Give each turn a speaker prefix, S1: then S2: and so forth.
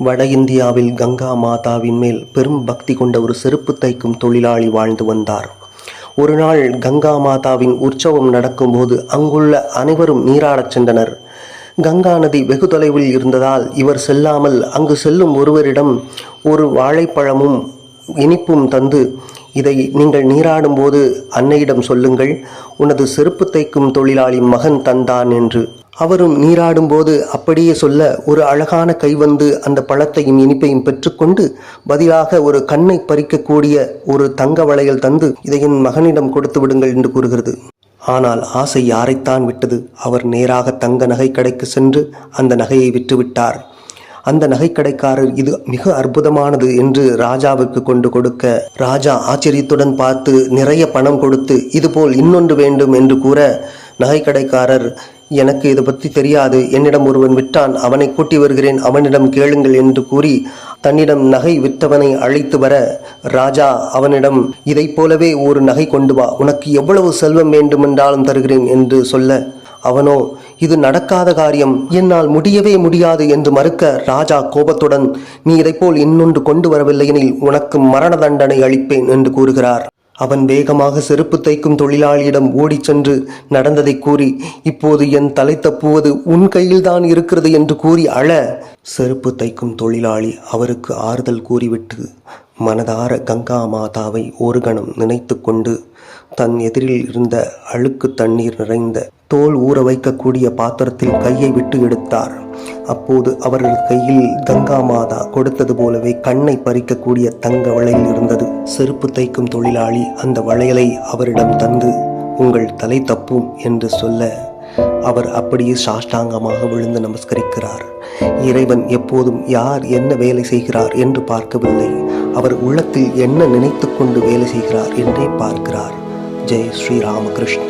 S1: வட இந்தியாவில் கங்கா மாதாவின் மேல் பெரும் பக்தி கொண்ட ஒரு செருப்பு தைக்கும் தொழிலாளி வாழ்ந்து வந்தார். ஒரு நாள் கங்கா மாதாவின் உற்சவம் நடக்கும்போது அங்குள்ள அனைவரும் நீராடச் சென்றனர். கங்கா நதி வெகு தொலைவில் இருந்ததால் இவர் செல்லாமல் அங்கு செல்லும் ஒருவரிடம் ஒரு வாழைப்பழமும் இனிப்பும் தந்து, இதை நீங்கள் நீராடும் போது அன்னையிடம் சொல்லுங்கள், உனது செருப்பு தைக்கும் தொழிலாளி மகன் தந்தான் என்று. அவரும் நீராடும் போது அப்படியே சொல்ல ஒரு அழகான கை வந்து அந்த பழத்தையும் இனிப்பையும் பெற்றுக்கொண்டு பதிலாக ஒரு கண்ணை பறிக்கக்கூடிய ஒரு தங்க வளையல் தந்து, இதை என் மகனிடம் கொடுத்து விடுங்கள் என்று கூறுகிறது. ஆனால் ஆசை யாரைத்தான் விட்டது. அவர் நேராக தங்க நகை கடைக்கு சென்று அந்த நகையை விற்றுவிட்டார். அந்த நகைக்கடைக்காரர் இது மிக அற்புதமானது என்று ராஜாவுக்கு கொண்டு கொடுக்க, ராஜா ஆச்சரியத்துடன் பார்த்து நிறைய பணம் கொடுத்து இதுபோல் இன்னொன்று வேண்டும் என்று கூற, நகைக்கடைக்காரர், எனக்கு இதை பற்றி தெரியாது, என்னிடம் ஒருவன் விற்றான், அவனை கூட்டி வருகிறேன், அவனிடம் கேளுங்கள் என்று கூறி தன்னிடம் நகை விற்றவனை அழைத்து வர, ராஜா அவனிடம் இதை போலவே ஒரு நகை கொண்டு வா, உனக்கு எவ்வளவு செல்வம் வேண்டுமென்றாலும் தருகிறேன் என்று சொல்ல, அவனோ இது நடக்காத காரியம், என்னால் முடியவே முடியாது என்று மறுக்க, ராஜா கோபத்துடன், நீ இதைப்போல் இன்னொன்று கொண்டு வரவில்லையெனில் உனக்கு மரண தண்டனை அளிப்பேன் என்று கூறுகிறார். அவன் வேகமாக செருப்பு தைக்கும் தொழிலாளியிடம் ஓடிச் சென்று நடந்ததை கூறி, இப்போது என் தலை தப்புவது உன் கையில்தான் இருக்கிறது என்று கூறி அழ, செருப்பு தைக்கும் தொழிலாளி அவருக்கு ஆறுதல் கூறிவிட்டு மனதார கங்கா மாதாவை ஒரு கணம் நினைத்து கொண்டு தன் எதிரில் இருந்த அழுக்கு தண்ணீர் நிறைந்த தோல் ஊற வைக்கக்கூடிய பாத்திரத்தில் கையை விட்டு எடுத்தார். அப்போது அவரது கையில் கங்கா மாதா கொடுத்தது போலவே கண்ணை பறிக்கக்கூடிய தங்க வளையல் இருந்தது. செருப்பு தைக்கும் தொழிலாளி அந்த வளையலை அவரிடம் தந்து, உங்கள் தலை தப்பும் என்று சொல்ல, அவர் அப்படியே சாஷ்டாங்கமாக விழுந்து நமஸ்கரிக்கிறார். இறைவன் எப்போதும் யார் என்ன வேலை செய்கிறார் என்று பார்க்கவில்லை, அவர் உள்ளத்தில் என்ன நினைத்து கொண்டு வேலை செய்கிறார் என்றே பார்க்கிறார். ஜெய் ஸ்ரீ ராமகிருஷ்ண.